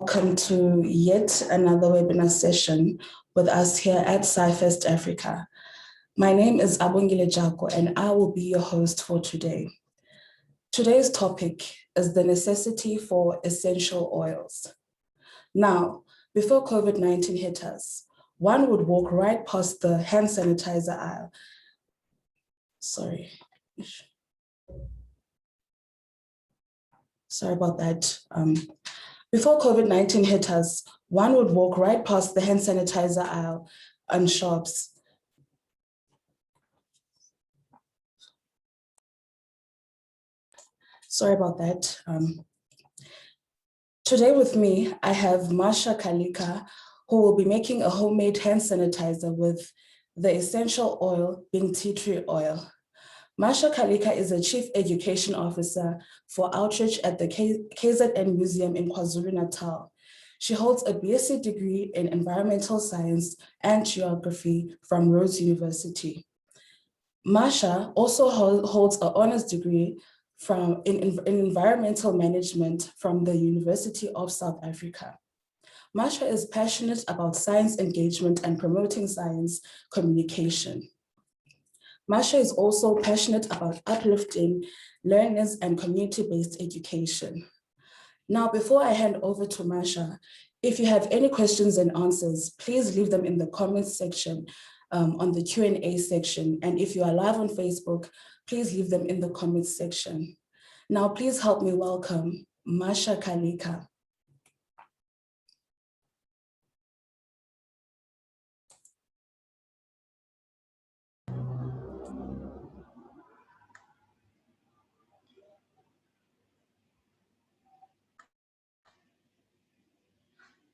Welcome to yet another webinar session with us here at SciFest Africa. My name is Abongile Jako and I will be your host for today. Today's topic is the necessity for essential oils. Now, before COVID-19 hit us, one would walk right past the hand sanitizer aisle. Sorry about that. Before COVID-19 hit us, one would walk right past the hand sanitizer aisle on shops. Sorry about that. Today with me, I have Marsha Kalika, who will be making a homemade hand sanitizer with the essential oil being tea tree oil. Marsha Kalika is a Chief Education Officer for Outreach at the KZN Museum in KwaZulu Natal. She holds a BSc degree in Environmental Science and Geography from Rhodes University. Marsha also holds an Honours Degree in Environmental Management from the University of South Africa. Marsha is passionate about science engagement and promoting science communication. Marsha is also passionate about uplifting learners and community-based education. Now, before I hand over to Marsha, if you have any questions and answers, please leave them in the comments section on the Q&A section. And if you are live on Facebook, please leave them in the comments section. Now, please help me welcome Marsha Kalika.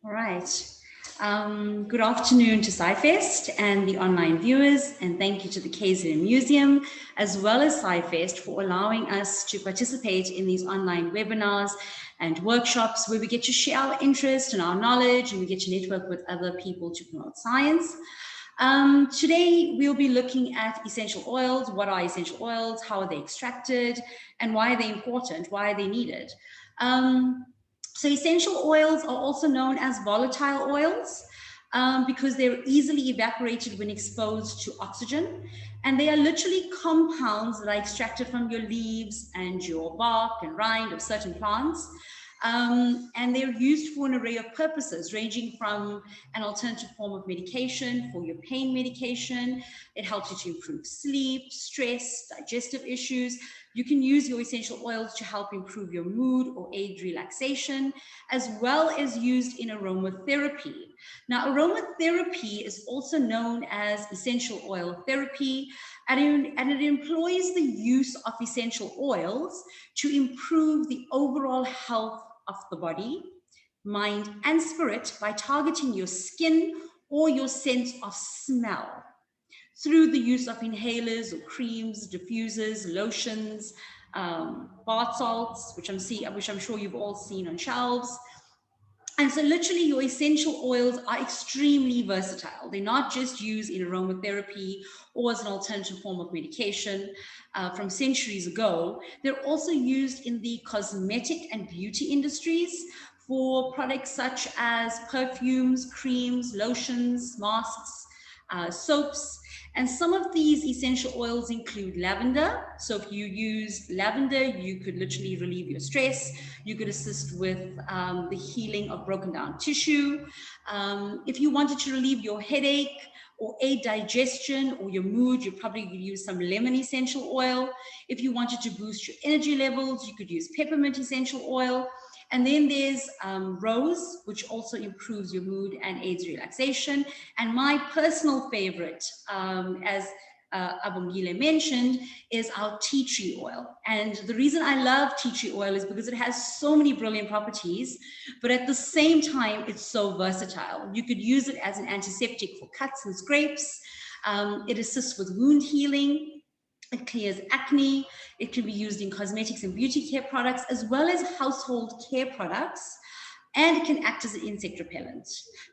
All right. Good afternoon to SciFest and the online viewers, and thank you to the KZN Museum, as well as SciFest, for allowing us to participate in these online webinars and workshops where we get to share our interest and our knowledge, and we get to network with other people to promote science. Today, we'll be looking at essential oils. What are essential oils? How are they extracted? And why are they important? Why are they needed? So essential oils are also known as volatile oils because they're easily evaporated when exposed to oxygen. And they are literally compounds that are extracted from your leaves and your bark and rind of certain plants. And they're used for an array of purposes, ranging from an alternative form of medication for your pain medication. It helps you to improve sleep, stress, digestive issues. You can use your essential oils to help improve your mood or aid relaxation, as well as used in aromatherapy. Now, aromatherapy is also known as essential oil therapy, and it employs the use of essential oils to improve the overall health of the body, mind, and spirit by targeting your skin or your sense of smell through the use of inhalers or creams, diffusers, lotions, bath salts, which I'm sure you've all seen on shelves. And so literally your essential oils are extremely versatile. They're not just used in aromatherapy or as an alternative form of medication from centuries ago. They're also used in the cosmetic and beauty industries for products such as perfumes, creams, lotions, masks, soaps. And some of these essential oils include lavender. So if you use lavender, you could literally relieve your stress. You could assist with the healing of broken down tissue. If you wanted to relieve your headache or aid digestion or your mood, you probably could use some lemon essential oil. If you wanted to boost your energy levels, you could use peppermint essential oil. And then there's rose, which also improves your mood and aids relaxation. And my personal favorite, as Abongile mentioned, is our tea tree oil. And the reason I love tea tree oil is because it has so many brilliant properties, but at the same time, it's so versatile. You could use it as an antiseptic for cuts and scrapes. It assists with wound healing. It clears acne. It can be used in cosmetics and beauty care products, as well as household care products. And it can act as an insect repellent.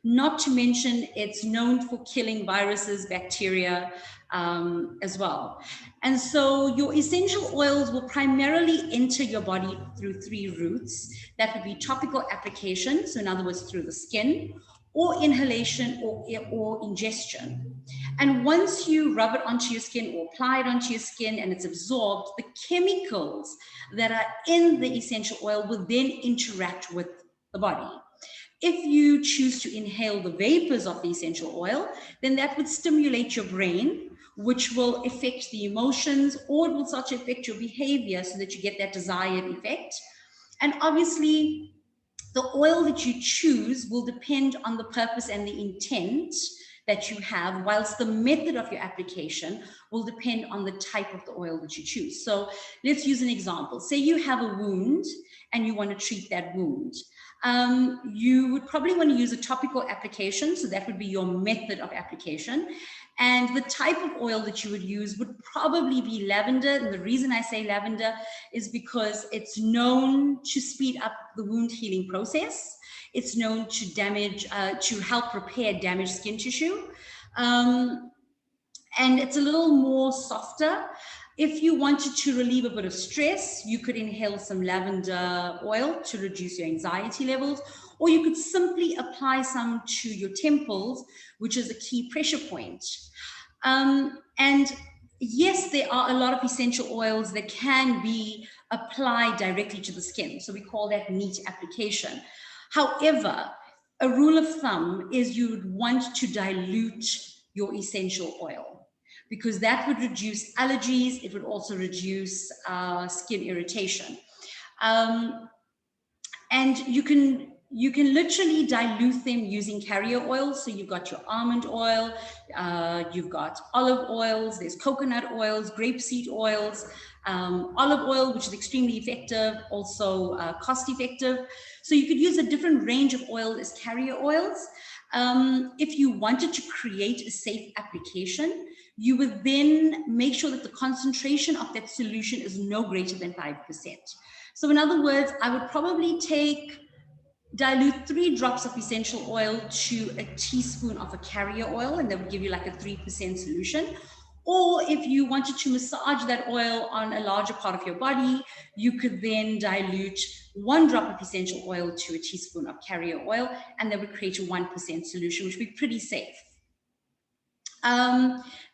Not to mention, it's known for killing viruses, bacteria, as well. And so your essential oils will primarily enter your body through 3 routes. That would be topical application, so in other words, through the skin, or inhalation or ingestion. And once you rub it onto your skin or apply it onto your skin and it's absorbed, the chemicals that are in the essential oil will then interact with the body. If you choose to inhale the vapors of the essential oil, then that would stimulate your brain, which will affect the emotions, or it will start to affect your behavior so that you get that desired effect. And obviously, the oil that you choose will depend on the purpose and the intent that you have, whilst the method of your application will depend on the type of the oil that you choose. So let's use an example. Say you have a wound and you want to treat that wound. You would probably want to use a topical application, so that would be your method of application. And the type of oil that you would use would probably be lavender. And the reason I say lavender is because it's known to speed up the wound healing process. It's known to help repair damaged skin tissue. And it's a little more softer. If you wanted to relieve a bit of stress, you could inhale some lavender oil to reduce your anxiety levels, or you could simply apply some to your temples, which is a key pressure point. And yes, there are a lot of essential oils that can be applied directly to the skin. So we call that neat application. However, a rule of thumb is you would want to dilute your essential oil, because that would reduce allergies. It would also reduce skin irritation. And you can literally dilute them using carrier oils. So you've got your almond oil, you've got olive oils, there's coconut oils, grapeseed oils, olive oil, which is extremely effective, also cost effective. So you could use a different range of oil as carrier oils. If you wanted to create a safe application, you would then make sure that the concentration of that solution is no greater than 5%. So in other words, I would probably dilute 3 drops of essential oil to a teaspoon of a carrier oil, and that would give you like a 3% solution. Or if you wanted to massage that oil on a larger part of your body, you could then dilute 1 drop of essential oil to a teaspoon of carrier oil, and that would create a 1% solution, which would be pretty safe.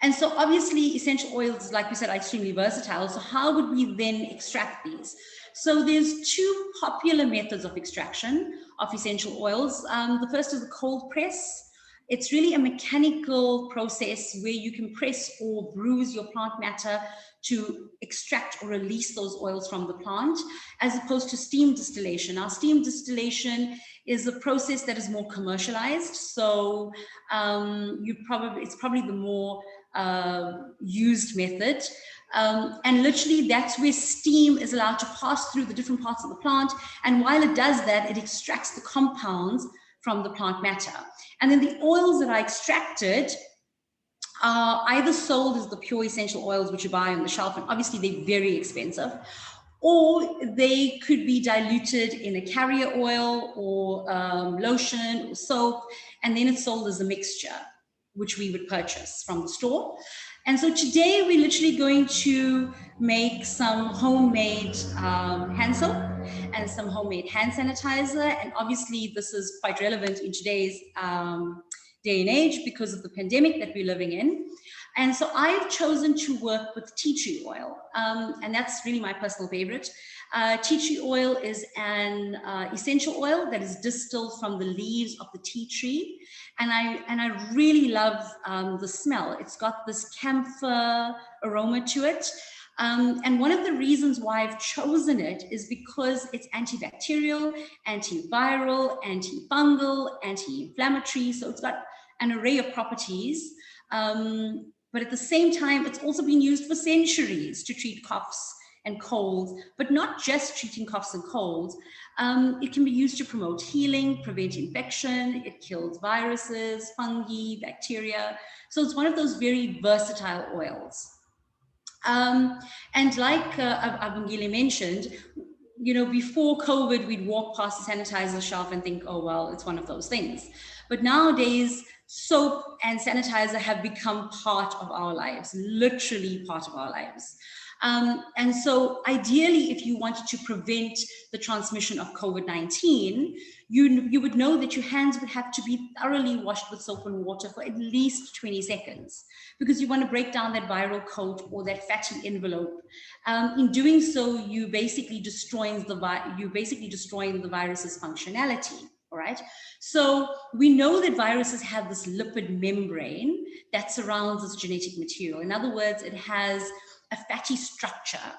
And so obviously essential oils, like we said, are extremely versatile. So how would we then extract these? So there's 2 popular methods of extraction of essential oils. The first is the cold press. It's really a mechanical process where you can press or bruise your plant matter to extract or release those oils from the plant, as opposed to steam distillation. Now, steam distillation is a process that is more commercialized. So it's probably the more used method. And literally that's where steam is allowed to pass through the different parts of the plant. And while it does that, it extracts the compounds from the plant matter. And then the oils that are extracted are either sold as the pure essential oils, which you buy on the shelf, and obviously they're very expensive, or they could be diluted in a carrier oil or lotion or soap, and then it's sold as a mixture, which we would purchase from the store. And so today we're literally going to make some homemade hand soap and some homemade hand sanitizer. And obviously this is quite relevant in today's day and age because of the pandemic that we're living in. And so I've chosen to work with tea tree oil, and that's really my personal favorite. Tea tree oil is an essential oil that is distilled from the leaves of the tea tree. And I really love the smell. It's got this camphor aroma to it. And one of the reasons why I've chosen it is because it's antibacterial, antiviral, antifungal, anti-inflammatory. So it's got an array of properties. But at the same time, it's also been used for centuries to treat coughs and colds, but not just treating coughs and colds. It can be used to promote healing, prevent infection. It kills viruses, fungi, bacteria. So it's one of those very versatile oils. And like Abungile mentioned, you know, before COVID, we'd walk past the sanitizer shelf and think, oh, well, it's one of those things. But nowadays, soap and sanitizer have become part of our lives, literally part of our lives. And so ideally, if you wanted to prevent the transmission of COVID-19, you would know that your hands would have to be thoroughly washed with soap and water for at least 20 seconds, because you want to break down that viral coat or that fatty envelope. In doing so, you basically destroying the virus's functionality. All right. So we know that viruses have this lipid membrane that surrounds its genetic material. In other words, it has a fatty structure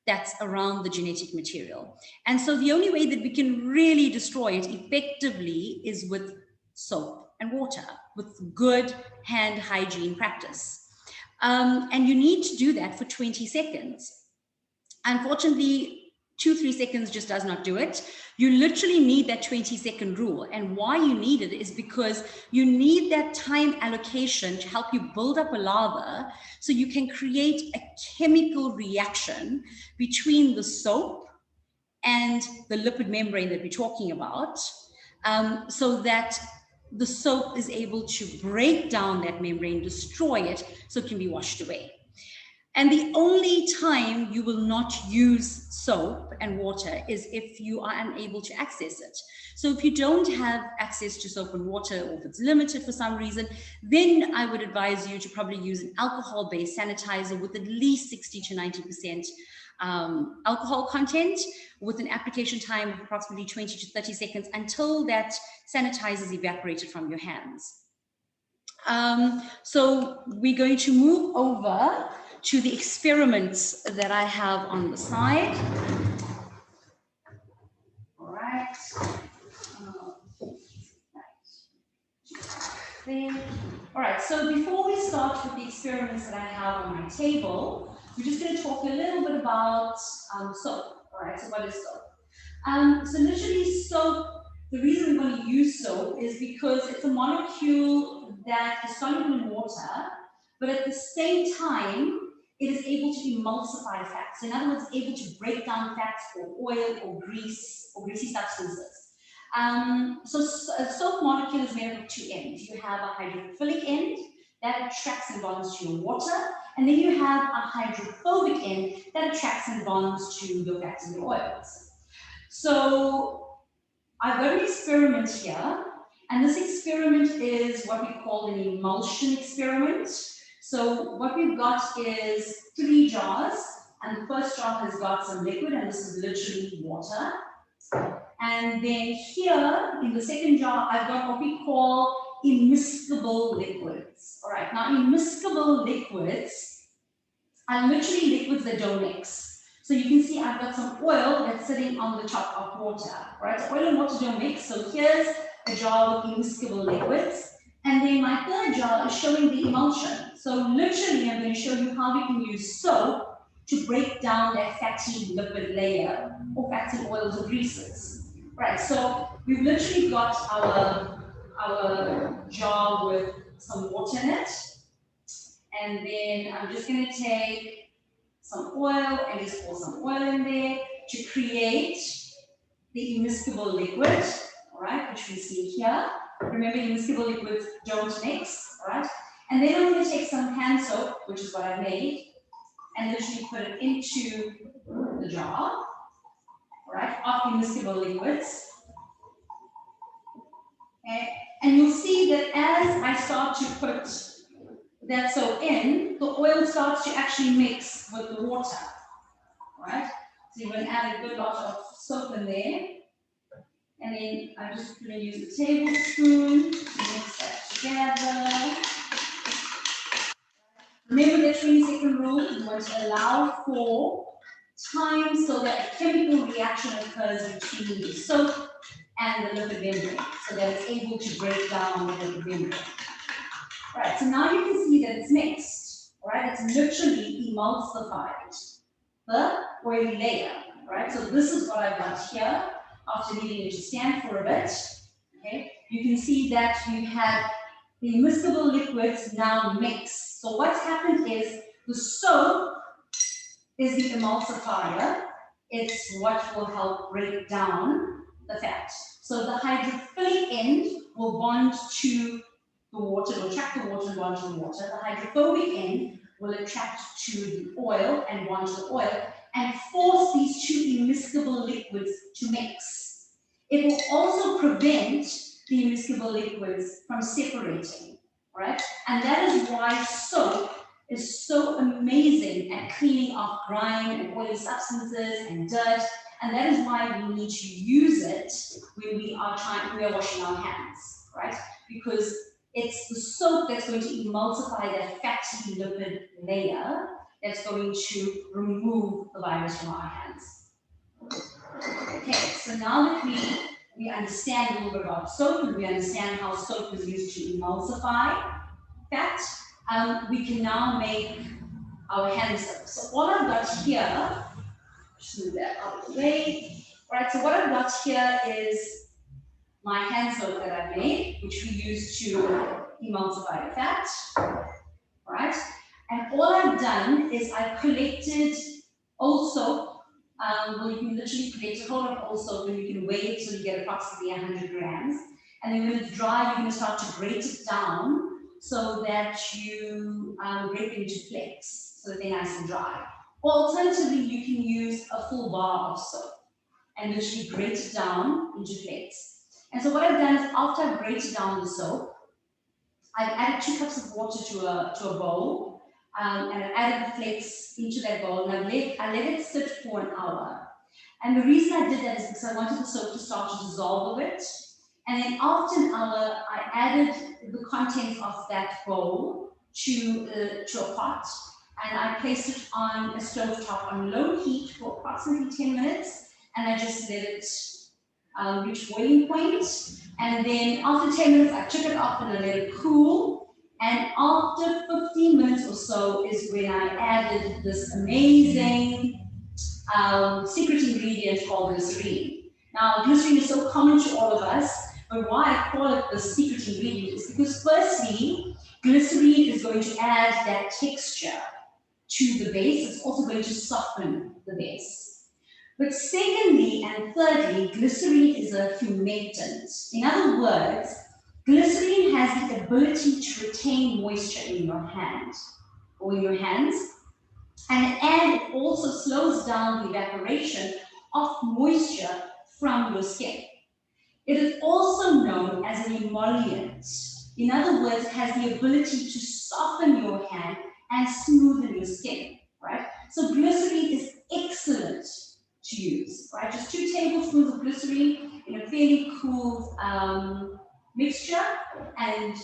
that's around the genetic material. And so the only way that we can really destroy it effectively is with soap and water, with good hand hygiene practice. And you need to do that for 20 seconds. Unfortunately, 2-3 seconds just does not do it. You literally need that 20-second rule. And why you need it is because you need that time allocation to help you build up a lather so you can create a chemical reaction between the soap and the lipid membrane that we're talking about, so that the soap is able to break down that membrane, destroy it, so it can be washed away. And the only time you will not use soap and water is if you are unable to access it. So if you don't have access to soap and water, or if it's limited for some reason, then I would advise you to probably use an alcohol-based sanitizer with at least 60 to 90% alcohol content, with an application time of approximately 20 to 30 seconds until that sanitizer is evaporated from your hands. So we're going to move over to the experiments that I have on the side. All right. All right, so before we start with the experiments that I have on my table, we're just going to talk a little bit about soap. All right, so what is soap? So literally soap, the reason we're going to use soap is because it's a molecule that is soluble in water, but at the same time, it is able to emulsify fats. In other words, able to break down fats or oil or grease or greasy substances. So a soap molecule is made up of two ends. You have a hydrophilic end that attracts and bonds to your water, and then you have a hydrophobic end that attracts and bonds to your fats and your oils. So I've got an experiment here, and this experiment is what we call an emulsion experiment. So what we've got is 3 jars, and the first jar has got some liquid, and this is literally water. And then here in the second jar, I've got what we call immiscible liquids. All right, now immiscible liquids are literally liquids that don't mix. So you can see I've got some oil that's sitting on the top of water. Right, so oil and water don't mix. So here's a jar with immiscible liquids. And then my third jar is showing the emulsion. So literally, I'm going to show you how we can use soap to break down that fatty lipid layer or fatty oils or greases. Right, so we've literally got our jar with some water in it. And then I'm just going to take some oil and just pour some oil in there to create the immiscible liquid, all right, which we see here. Remember, immiscible liquids don't mix, all right? And then I'm going to take some hand soap, which is what I made, and literally put it into the jar, all right, of immiscible liquids. Okay. And you'll see that as I start to put that soap in, the oil starts to actually mix with the water, all right? So you're going to add a good lot of soap in there. And then I'm just going to use a tablespoon to mix that together. Remember the 20-second rule, you want to allow for time so that a chemical reaction occurs between the soap and the lipid membrane, so that it's able to break down the lipid membrane. All right, so now you can see that it's mixed, all right? It's literally emulsified the oily layer, all right? So this is what I've got here. After leaving it to stand for a bit, okay, you can see that you have the immiscible liquids now mixed. So what's happened is the soap is the emulsifier, it's what will help break down the fat. So the hydrophilic end will bond to the water, will attract the water and bond to the water. The hydrophobic end will attract to the oil and bond to the oil and force these two immiscible liquids to mix. It will also prevent the immiscible liquids from separating, right? And that is why soap is so amazing at cleaning off grime and oily substances and dirt. And that is why we need to use it when we are washing our hands, right? Because it's the soap that's going to emulsify that fatty lipid layer that's going to remove the virus from our hands. Okay, so now that we understand a little bit about soap and we understand how soap is used to emulsify fat, we can now make our hand soap. So all I've got here, just move that out of the way. All right, so what I've got here is my hand soap that I've made, which we use to emulsify the fat. All right, and all I've done is I've collected old soap. Well, you can literally collect a whole lot of old soap and you can weigh it so you get approximately 100 grams. And then when it's dry, you're going to start to grate it down so that you grate it into flakes so that they're nice and dry. Or alternatively, you can use a full bar of soap and literally grate it down into flakes. And so what I've done is after I've grated down the soap, I've added 2 cups of water to a bowl. And I've added the flakes into that bowl, and I let it sit for an hour. And the reason I did that is because I wanted the soap to start to dissolve a bit. And then after an hour, I added the contents of that bowl to a pot, and I placed it on a stove top on low heat for approximately 10 minutes, and I just let it reach boiling point. And then after 10 minutes, I took it off and I let it cool. And after 15 minutes or so is when I added this amazing secret ingredient called glycerine. Now, glycerine is so common to all of us, but why I call it the secret ingredient is because firstly, glycerine is going to add that texture to the base. It's also going to soften the base. But secondly and thirdly, glycerine is a humectant. In other words, glycerine has the ability to retain moisture in your hand or in your hands, and it also slows down the evaporation of moisture from your skin. It is also known as an emollient. In other words, it has the ability to soften your hand and smoothen your skin, right? So glycerine is excellent to use, right? Just 2 tablespoons of glycerine in a fairly cool mixture, and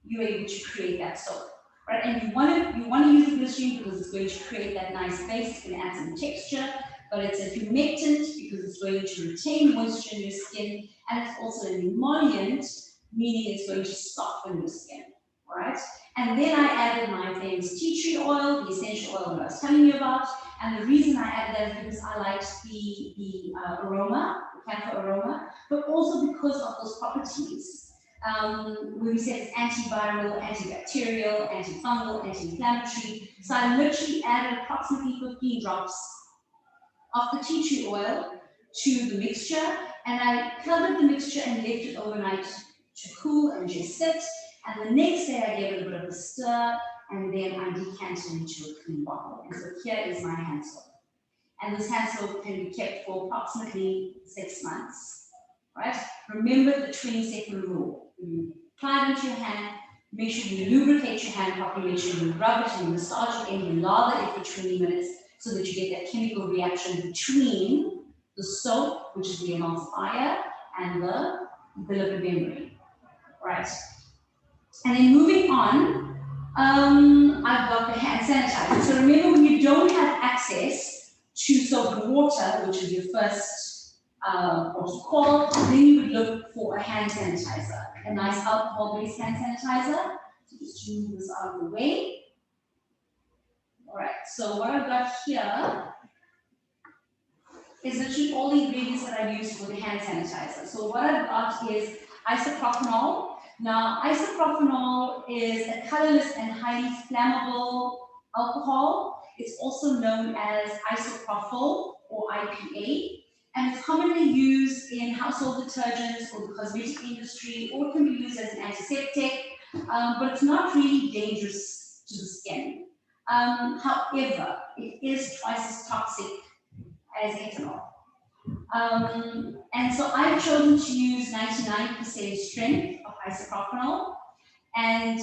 you're able to create that soap, right? And you want to use the glycerine because it's going to create that nice base. It's going to add some texture, but it's a humectant because it's going to retain moisture in your skin, and it's also an emollient, meaning it's going to soften your skin, right? And then I added my famous tea tree oil, the essential oil that I was telling you about. And the reason I added that is because I liked the aroma, the camphor aroma, but also because of those properties. When we said it's antiviral, antibacterial, antifungal, anti-inflammatory. So I literally added approximately 15 drops of the tea tree oil to the mixture, and I covered the mixture and left it overnight to cool and just sit. And the next day I gave it a bit of a stir, and then I decanted it into a clean bottle. And so here is my hand soap. And this hand soap can be kept for approximately 6 months, right? Remember the 20-second rule. You apply it into your hand, make sure you lubricate your hand properly, make sure you rub it and you massage it and you lather it for 20 minutes so that you get that chemical reaction between the soap, which is the emulsifier, and the lipid membrane, right? And then moving on, I've got the hand sanitizer. So remember, when you don't have access to soap and water, which is your first protocol, then you would look for a hand sanitizer, a nice alcohol-based hand sanitizer. So just move this out of the way. All right, so what I've got here is literally all the ingredients that I use for the hand sanitizer. So what I've got is isopropanol. Now, isopropanol is a colorless and highly flammable alcohol. It's also known as isopropyl, or IPA, and it's commonly used in household detergents or the cosmetic industry, or it can be used as an antiseptic, but it's not really dangerous to the skin. However, it is twice as toxic as ethanol. And so I've chosen to use 99% strength of isopropanol. And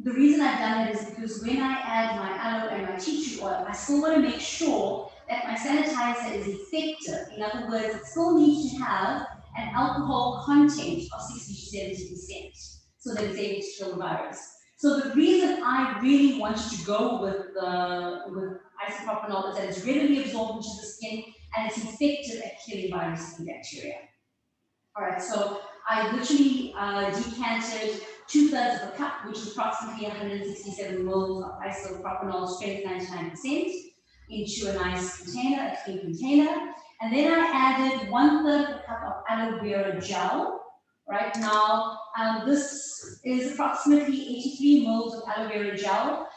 the reason I've done it is because when I add my aloe and my tea tree oil, I still want to make sure that my sanitizer is effective. In other words, it still needs to have an alcohol content of 60 to 70%, so that it's able to kill the virus. So the reason I really wanted to go with isopropanol is that it's readily absorbed into the skin and it's effective at killing viruses and bacteria. All right, so I literally decanted 2/3 of a cup, which is approximately 167 ml of isopropanol strength 99%, into a nice container, a clean container. And then I added 1/3 of a cup of aloe vera gel. Right now, this is approximately 83 ml of aloe vera gel.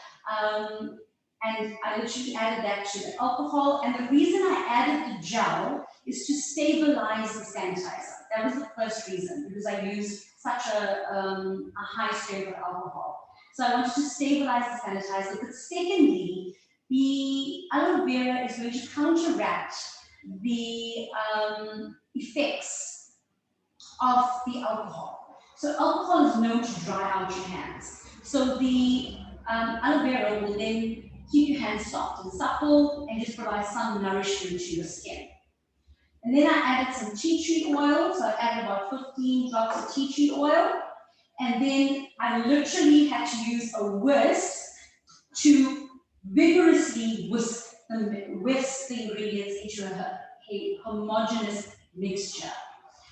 And I literally added that to the alcohol. And the reason I added the gel is to stabilize the sanitizer. That was the first reason, because I used such a high strength of alcohol. So I wanted to stabilize the sanitizer. But secondly, the aloe vera is going to counteract the effects of the alcohol. So alcohol is known to dry out your hands. So the aloe vera will then keep your hands soft and supple and just provide some nourishment to your skin. And then I added some tea tree oil. So I added about 15 drops of tea tree oil. And then I literally had to use a whisk to vigorously whisk the ingredients into a homogeneous mixture.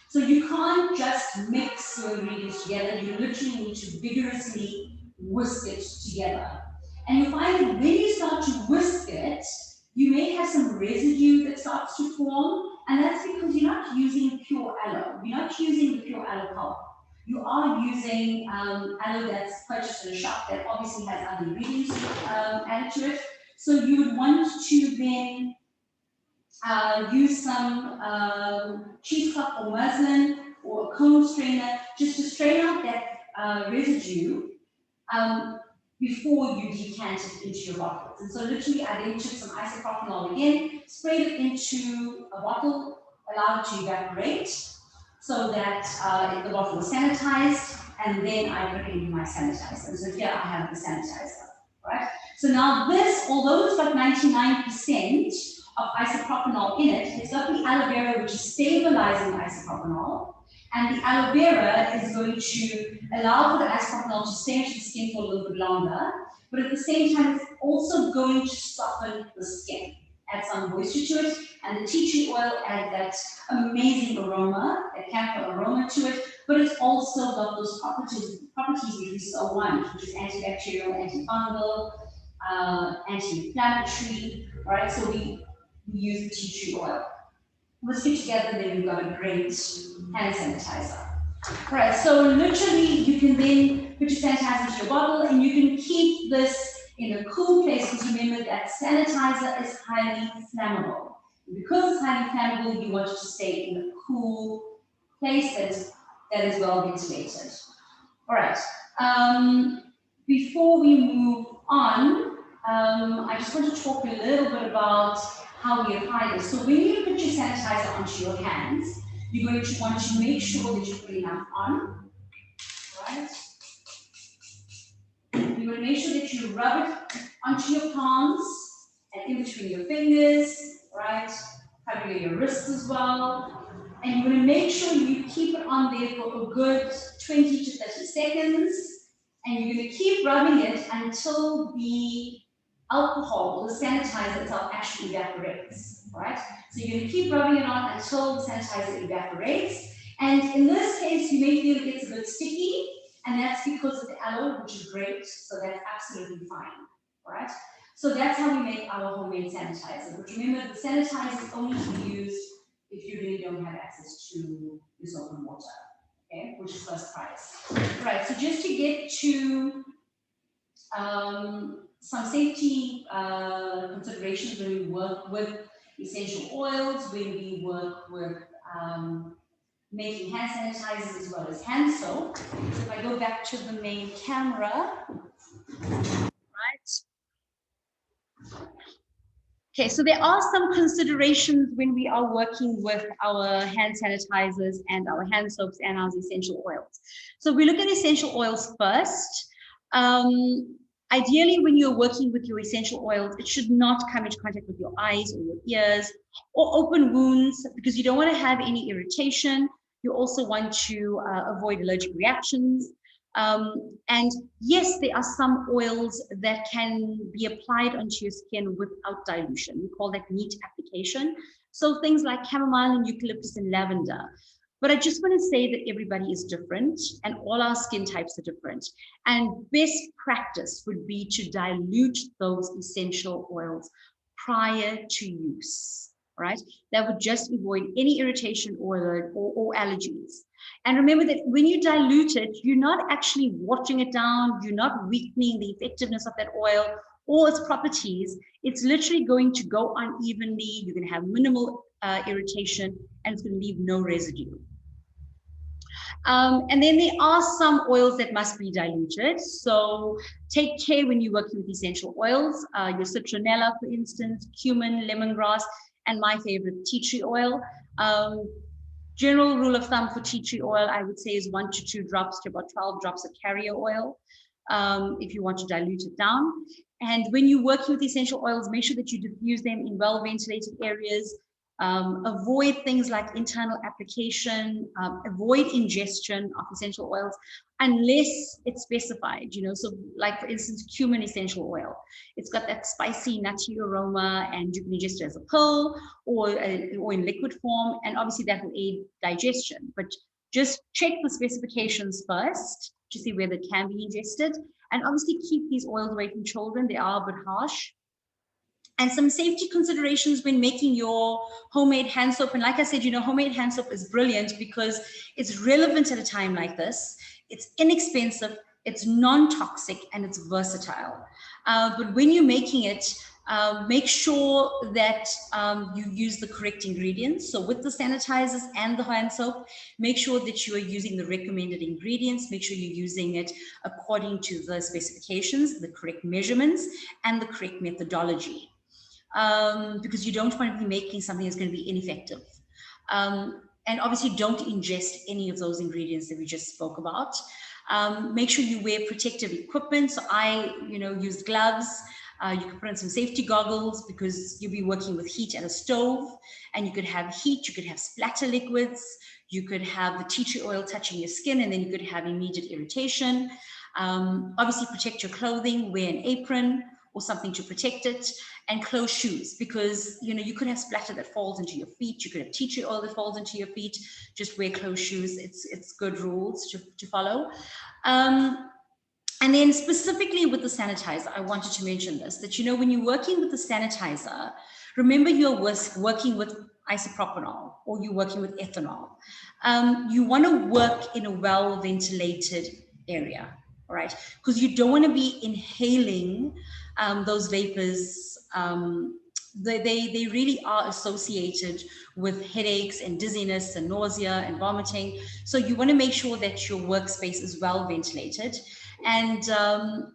So you can't just mix your ingredients together. You literally need to vigorously whisk it together. And you find that when you start to whisk it, you may have some residue that starts to form, and that's because you're not using pure aloe. You're not using the pure aloe pulp. You are using aloe that's purchased in a shop that obviously has other ingredients added to it. So you would want to then use some cheesecloth or muslin or a cone strainer just to strain out that residue before you decant it into your bottles. And so literally I then took some isopropanol again, sprayed it into a bottle, allowed it to evaporate so that the bottle was sanitized, and then I put it into my sanitizer. And so here I have the sanitizer, right? So now this, although it's got 99% of isopropanol in it, it's got the aloe vera, which is stabilizing the isopropanol. And the aloe vera is going to allow for the isopropanol to stay into the skin for a little bit longer, but at the same time, it's also going to soften the skin, add some moisture to it, and the tea tree oil adds that amazing aroma, that camphor aroma to it, but it's also got those properties which we so want, which is antibacterial, antifungal, anti-inflammatory, right? So we use the tea tree oil. Whisk it together, then we've got a great hand sanitizer. All right, so literally you can then put your sanitizer into your bottle, and you can keep this in a cool place, because remember that sanitizer is highly flammable. And because it's highly flammable, you want it to stay in a cool place that is well ventilated. All right, before we move on, I just want to talk a little bit about how we apply this. So when you put your sanitizer onto your hands, you're going to want to make sure that you put enough on, right? You want to make sure that you rub it onto your palms and in between your fingers, right? Covering your wrists as well. And you want to make sure you keep it on there for a good 20 to 30 seconds. And you're going to keep rubbing it until the alcohol, the sanitizer itself, actually evaporates, right? So you're going to keep rubbing it on until the sanitizer evaporates. And in this case, you may feel it gets a bit sticky, and that's because of the aloe, which is great, so that's absolutely fine, right? So that's how we make our homemade sanitizer. But remember, the sanitizer is only to be used if you really don't have access to your soap and water, okay, which is first price. Right, so just to get to some safety considerations when we work with essential oils when we work with making hand sanitizers as well as hand soap. So if I go back to the main camera, right? Okay, so there are some considerations when we are working with our hand sanitizers and our hand soaps and our essential oils. So we look at essential oils first. Ideally, when you're working with your essential oils, it should not come into contact with your eyes or your ears or open wounds, because you don't want to have any irritation. You also want to avoid allergic reactions. And yes, there are some oils that can be applied onto your skin without dilution. We call that neat application. So things like chamomile and eucalyptus and lavender. But I just want to say that everybody is different and all our skin types are different. And best practice would be to dilute those essential oils prior to use, right? That would just avoid any irritation or allergies. And remember that when you dilute it, you're not actually watering it down, you're not weakening the effectiveness of that oil or its properties. It's literally going to go unevenly, you're going to have minimal irritation, and it's going to leave no residue. And then there are some oils that must be diluted. So take care when you're working with essential oils, your citronella, for instance, cumin, lemongrass, and my favorite, tea tree oil. General rule of thumb for tea tree oil, I would say, is 1 to 2 drops to about 12 drops of carrier oil, if you want to dilute it down. And when you're working with essential oils, make sure that you diffuse them in well-ventilated areas. Avoid things like internal application, avoid ingestion of essential oils unless it's specified, you know. So like, for instance, cumin essential oil, it's got that spicy nutty aroma, and you can ingest it as a pill or in liquid form, and obviously that will aid digestion. But just check the specifications first to see whether it can be ingested, and obviously keep these oils away from children. They are a bit harsh. And some safety considerations when making your homemade hand soap. And like I said, you know, homemade hand soap is brilliant because it's relevant at a time like this. It's inexpensive, it's non-toxic, and it's versatile. But when you're making it, make sure that you use the correct ingredients. So with the sanitizers and the hand soap, make sure that you are using the recommended ingredients. Make sure you're using it according to the specifications, the correct measurements, and the correct methodology. Because you don't want to be making something that's going to be ineffective. And obviously don't ingest any of those ingredients that we just spoke about. Make sure you wear protective equipment. So I, use gloves. You can put on some safety goggles because you'll be working with heat at a stove, and you could have heat, you could have splatter liquids, you could have the tea tree oil touching your skin, and then you could have immediate irritation. Obviously protect your clothing, wear an apron or something to protect it, and close shoes, because you could have splatter that falls into your feet, you could have tea tree oil that falls into your feet. Just wear closed shoes. It's good rules to follow. And then specifically with the sanitizer, I wanted to mention this, that when you're working with the sanitizer, remember you're working with isopropanol or you're working with ethanol. You want to work in a well-ventilated area, all right? Because you don't want to be inhaling those vapors. They really are associated with headaches and dizziness and nausea and vomiting. So you want to make sure that your workspace is well ventilated. And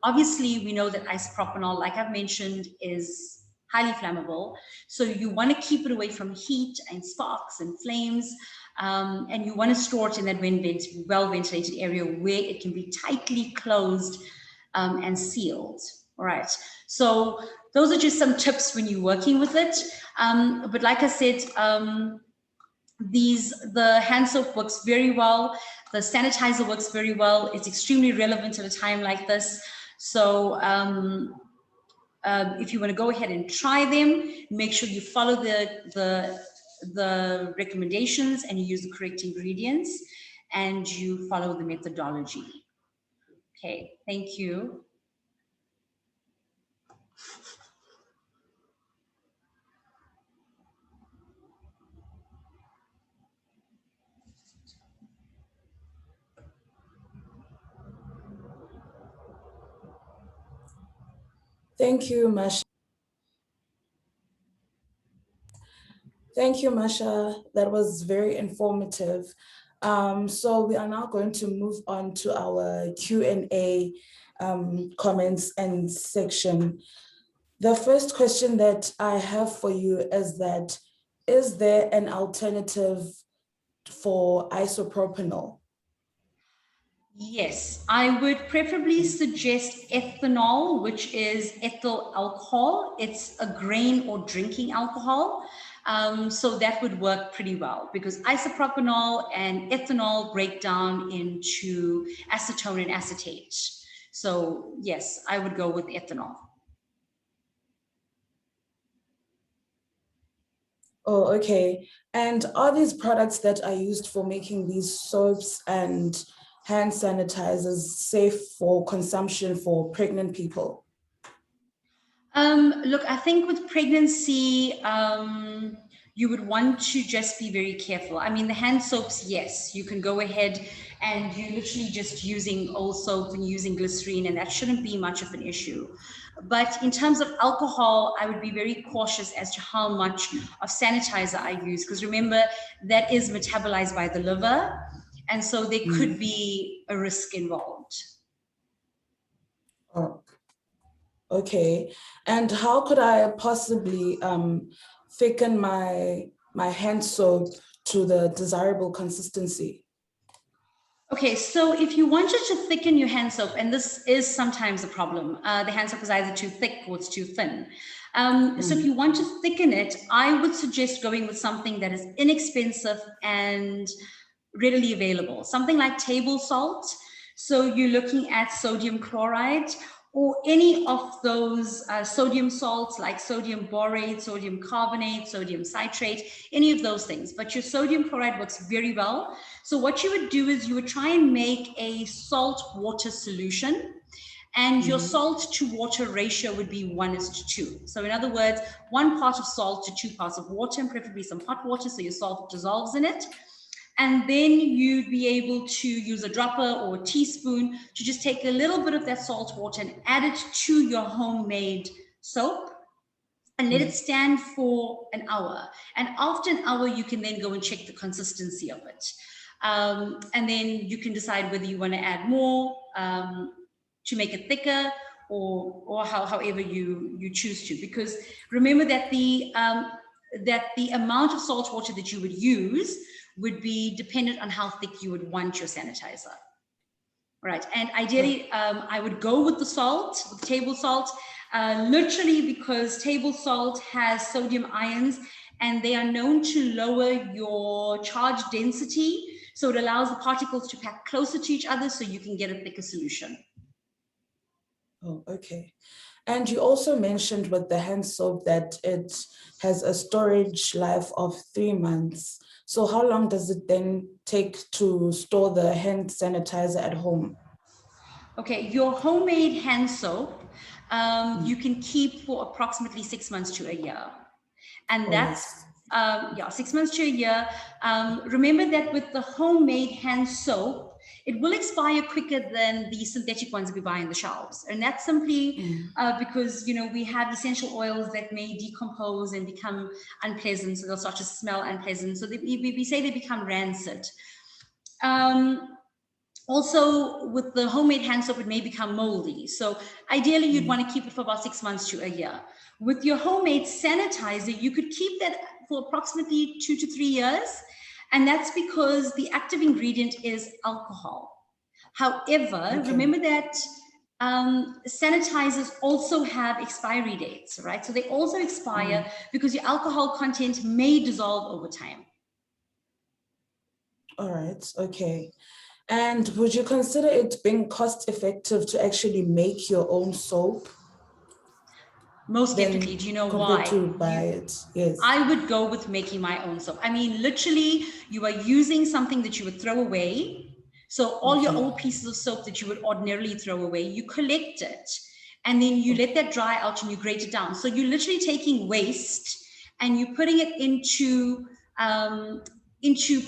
obviously we know that isopropanol, like I've mentioned, is highly flammable. So you want to keep it away from heat and sparks and flames. And you want to store it in that well-ventilated area where it can be tightly closed and sealed. All right. So those are just some tips when you're working with it. But like I said, the hand soap works very well. The sanitizer works very well. It's extremely relevant at a time like this. So if you want to go ahead and try them, make sure you follow the recommendations and you use the correct ingredients and you follow the methodology. Okay, thank you. Thank you, Marsha. Thank you, Marsha. That was very informative. So we are now going to move on to our Q&A comments and section. The first question that I have for you is that, is there an alternative for isopropanol? Yes, I would preferably suggest ethanol, which is ethyl alcohol. It's a grain or drinking alcohol. So that would work pretty well because isopropanol and ethanol break down into acetone and acetate. So yes, I would go with ethanol. Oh, okay. And are these products that are used for making these soaps and hand sanitizers safe for consumption for pregnant people? Look, I think with pregnancy, you would want to just be very careful. I mean, the hand soaps, yes, you can go ahead and you're literally just using old soap and using glycerine, and that shouldn't be much of an issue. But in terms of alcohol, I would be very cautious as to how much of sanitizer I use, because remember, that is metabolized by the liver, and so there could be a risk involved. Oh, okay. And how could I possibly thicken my hand soap to the desirable consistency? Okay, so if you wanted to thicken your hand soap, and this is sometimes a problem, the hand soap is either too thick or it's too thin. So if you want to thicken it, I would suggest going with something that is inexpensive and readily available, something like table salt. So you're looking at sodium chloride or any of those sodium salts like sodium borate, sodium carbonate, sodium citrate, any of those things. But your sodium chloride works very well. So what you would do is you would try and make a salt water solution, and your salt to water ratio would be 1:2. So in other words, 1 part of salt to 2 parts of water, and preferably some hot water so your salt dissolves in it. And then you'd be able to use a dropper or a teaspoon to just take a little bit of that salt water and add it to your homemade soap and let it stand for an hour. And after an hour, you can then go and check the consistency of it. And then you can decide whether you want to add more to make it thicker, or however you choose to. Because remember that the amount of salt water that you would use would be dependent on how thick you would want your sanitizer. Right, and ideally, I would go with the salt, with table salt, literally because table salt has sodium ions and they are known to lower your charge density. So it allows the particles to pack closer to each other so you can get a thicker solution. Oh, okay. And you also mentioned with the hand soap that it has a storage life of 3 months. So how long does it then take to store the hand sanitizer at home? Okay, your homemade hand soap, you can keep for approximately 6 months to a year. And that's, 6 months to a year. Remember that with the homemade hand soap, it will expire quicker than the synthetic ones we buy in the shelves. And that's simply because, we have essential oils that may decompose and become unpleasant. So they'll start to smell unpleasant. So we say they become rancid. Also, with the homemade hand soap, it may become moldy. So ideally, you'd want to keep it for about 6 months to a year. With your homemade sanitizer, you could keep that for approximately 2 to 3 years. And that's because the active ingredient is alcohol. However, remember that sanitizers also have expiry dates, right? So they also expire because your alcohol content may dissolve over time. All right, okay. And would you consider it being cost effective to actually make your own soap? Most definitely. Do you know why? To buy it, yes. I would go with making my own soap. I mean, literally, you are using something that you would throw away. So all your old pieces of soap that you would ordinarily throw away, you collect it. And then you let that dry out and you grate it down. So you're literally taking waste and you're putting it into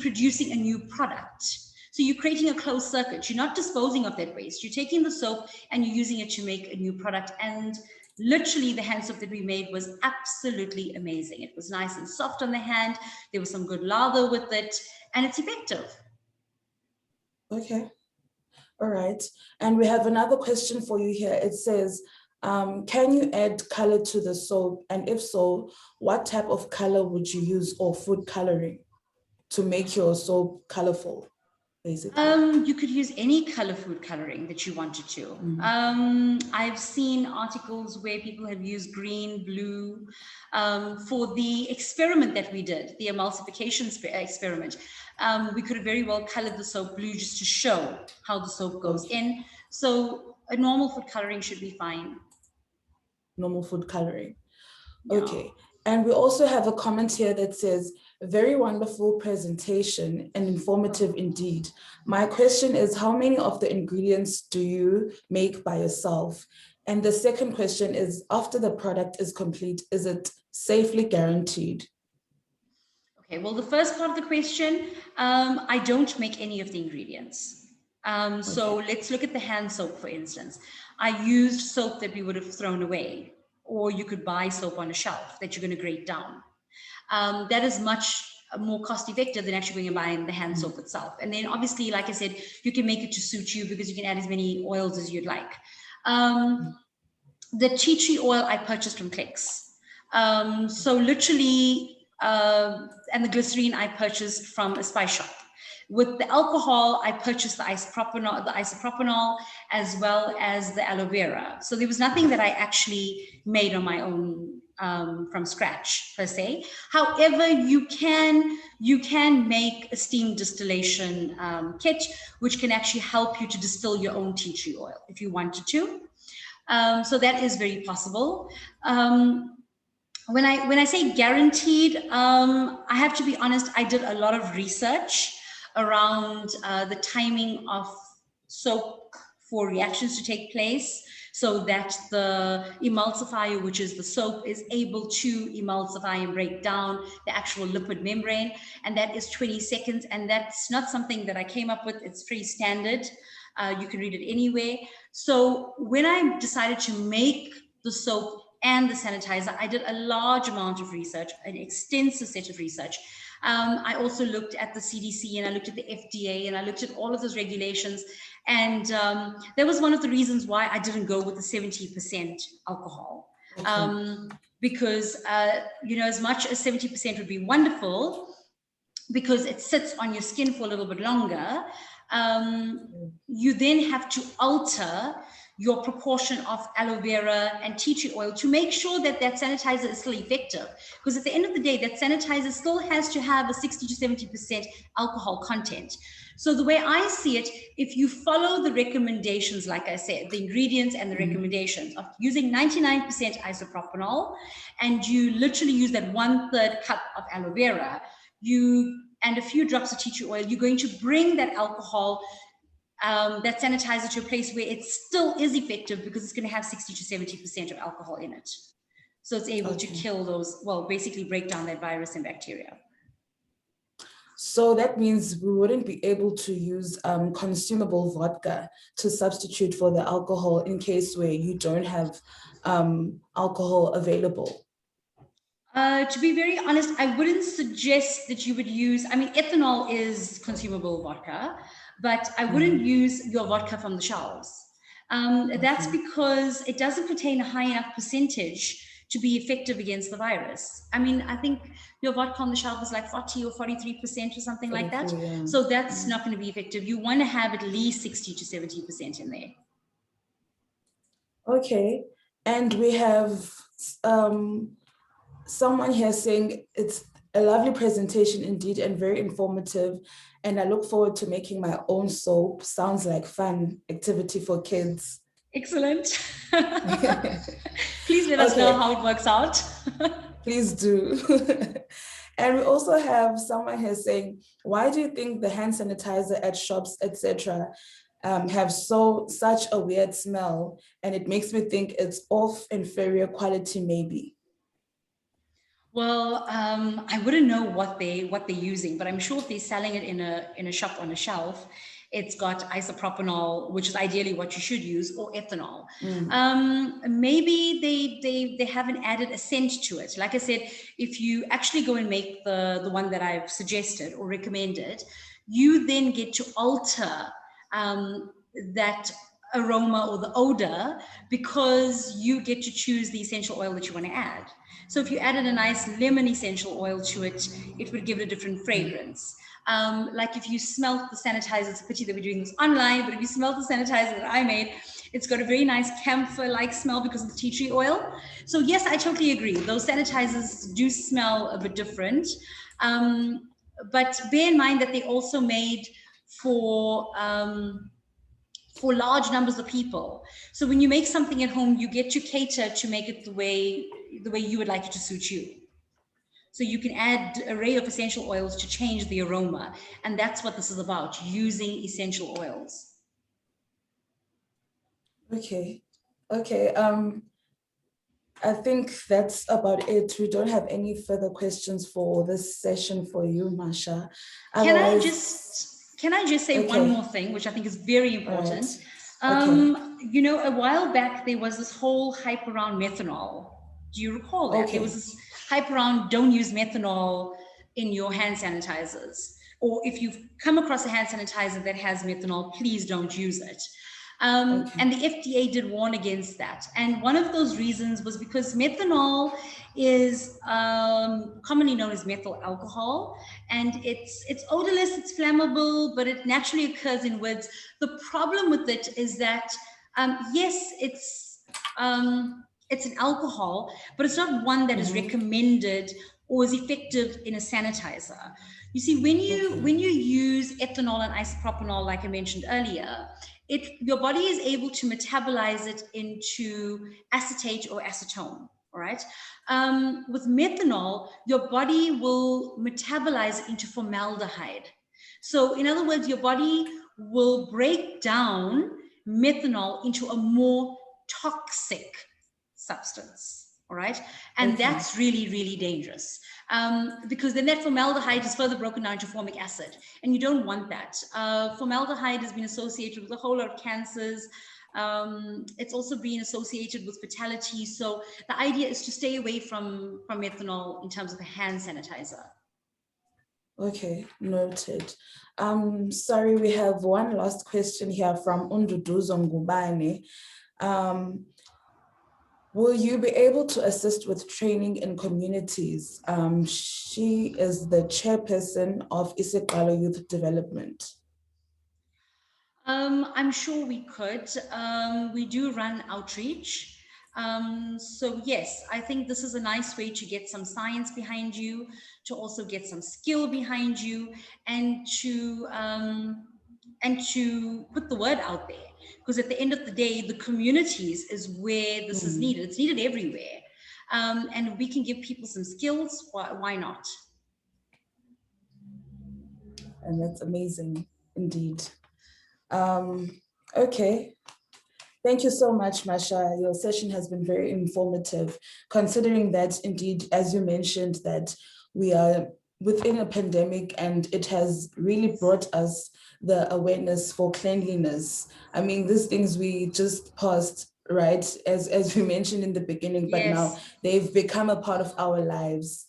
producing a new product. So you're creating a closed circuit. You're not disposing of that waste. You're taking the soap and you're using it to make a new product. And literally the hand soap that we made was absolutely amazing. It was nice and soft on the hand. There was some good lather with it, and it's effective. Okay. All right. And we have another question for you here. It says, can you add color to the soap? And if so, what type of color would you use, or food coloring, to make your soap colorful, basically? You could use any color food coloring that you wanted to. I've seen articles where people have used green, blue. For the experiment that we did, the emulsification experiment, we could have very well colored the soap blue just to show how the soap goes in. So a normal food coloring should be fine. Normal food coloring. Yeah. Okay. And we also have a comment here that says, very wonderful presentation and informative indeed. My question is, how many of the ingredients do you make by yourself? And the second question is, after the product is complete, is it safely guaranteed? Okay, well, the first part of the question, I don't make any of the ingredients. So let's look at the hand soap, for instance. I used soap that we would have thrown away, or you could buy soap on a shelf that you're going to grate down. That is much more cost effective than actually going and buying the hand soap itself. And then obviously, like I said, you can make it to suit you because you can add as many oils as you'd like. The tea tree oil I purchased from Clicks. So literally, and the glycerine I purchased from a spice shop. With the alcohol, I purchased the isopropanol as well as the aloe vera. So there was nothing that I actually made on my own from scratch per se. However, you can make a steam distillation kit, which can actually help you to distill your own tea tree oil if you wanted to. So that is very possible. When I say guaranteed, I have to be honest, I did a lot of research around the timing of soap for reactions to take place, so that the emulsifier, which is the soap, is able to emulsify and break down the actual lipid membrane, and that is 20 seconds, and that's not something that I came up with. It's pretty standard. You can read it anywhere. So when I decided to make the soap and the sanitizer, I did a large amount of research, an extensive set of research. I also looked at the CDC, and I looked at the FDA, and I looked at all of those regulations. And that was one of the reasons why I didn't go with the 70% alcohol. Because, as much as 70% would be wonderful, because it sits on your skin for a little bit longer, you then have to alter your proportion of aloe vera and tea tree oil to make sure that that sanitizer is still effective. Because at the end of the day, that sanitizer still has to have a 60 to 70% alcohol content. So the way I see it, if you follow the recommendations, like I said, the ingredients and the recommendations of using 99% isopropanol, and you literally use that 1/3 cup of aloe vera, and a few drops of tea tree oil, you're going to bring that alcohol, that sanitizer, to a place where it still is effective, because it's going to have 60 to 70% of alcohol in it. So it's able to kill those, well, basically break down that virus and bacteria. So that means we wouldn't be able to use consumable vodka to substitute for the alcohol in case where you don't have alcohol available. To be very honest, I wouldn't suggest that you would use, ethanol is consumable vodka, but I wouldn't use your vodka from the shelves. That's because it doesn't contain a high enough percentage to be effective against the virus. I think your vodka on the shelf is like 40 or 43% or something like that. Yeah. So that's not going to be effective. You want to have at least 60 to 70% in there. Okay. And we have someone here saying it's a lovely presentation indeed and very informative. And I look forward to making my own soap. Sounds like fun activity for kids. Excellent. Please let us know how it works out. Please do. And we also have someone here saying, why do you think the hand sanitizer at shops, etc., have such a weird smell? And it makes me think it's of inferior quality, maybe. Well, I wouldn't know what they're using, but I'm sure if they're selling it in a shop on a shelf, it's got isopropanol, which is ideally what you should use, or ethanol. Mm. Maybe they haven't added a scent to it. Like I said, if you actually go and make the one that I've suggested or recommended, you then get to alter that aroma or the odor, because you get to choose the essential oil that you want to add. So if you added a nice lemon essential oil to it, it would give it a different fragrance. Like if you smelt the sanitizer, it's a pity that we're doing this online, but if you smelt the sanitizer that I made, it's got a very nice camphor-like smell because of the tea tree oil. So yes, I totally agree. Those sanitizers do smell a bit different. But bear in mind that they're also made for large numbers of people. So when you make something at home, you get to cater to make it the way you would like it to suit you. So you can add an array of essential oils to change the aroma. And that's what this is about, using essential oils. Okay. Okay. I think that's about it. We don't have any further questions for this session for you, Marsha. Can I just say one more thing, which I think is very important? Right. Okay. You know, a while back, there was this whole hype around methanol. Do you recall that? Okay. There was this hype around don't use methanol in your hand sanitizers. Or if you've come across a hand sanitizer that has methanol, please don't use it. And the FDA did warn against that. And one of those reasons was because methanol is commonly known as methyl alcohol, and it's odorless, it's flammable, but it naturally occurs in woods. The problem with it is that, yes, it's an alcohol, but it's not one that is recommended or is effective in a sanitizer. You see, when you use ethanol and isopropanol, like I mentioned earlier, your body is able to metabolize it into acetate or acetone. All right. With methanol, your body will metabolize it into formaldehyde. So, in other words, your body will break down methanol into a more toxic substance. All right. And that's really, really dangerous, because then that formaldehyde is further broken down to formic acid, and you don't want that. Formaldehyde has been associated with a whole lot of cancers. It's also been associated with fatality. So the idea is to stay away from methanol in terms of a hand sanitizer. Okay, noted. Sorry, we have one last question here from Unduduzo Ngubane. Will you be able to assist with training in communities? She is the chairperson of Isikalo Youth Development. I'm sure we could. We do run outreach. So yes, I think this is a nice way to get some science behind you, to also get some skill behind you, and to put the word out there. Because at the end of the day, the communities is where this is needed. It's needed everywhere. And we can give people some skills. Why not? And that's amazing, indeed. Okay. Thank you so much, Marsha. Your session has been very informative, considering that indeed, as you mentioned, that we are within a pandemic and it has really brought us the awareness for cleanliness. I mean, these things we just passed, right? As we mentioned in the beginning, but now they've become a part of our lives.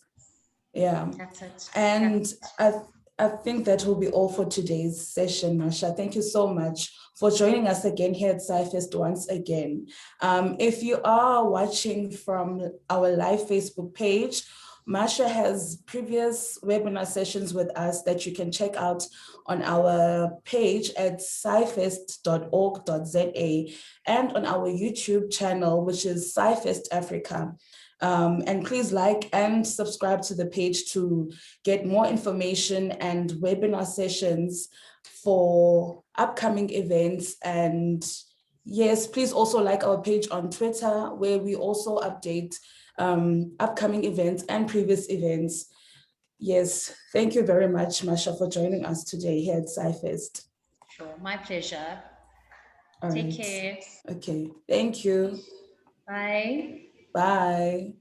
Yeah. That's it. And I think that will be all for today's session, Marsha. Thank you so much for joining us again here at SciFest once again. If you are watching from our live Facebook page, Marsha has previous webinar sessions with us that you can check out on our page at scifest.org.za and on our YouTube channel, which is SciFest Africa. And please like and subscribe to the page to get more information and webinar sessions for upcoming events. And yes, please also like our page on Twitter, where we also update upcoming events and previous events. Yes, thank you very much, Marsha, for joining us today here at SciFest. Sure, my pleasure. All Take right. care. Okay, thank you. Bye. Bye.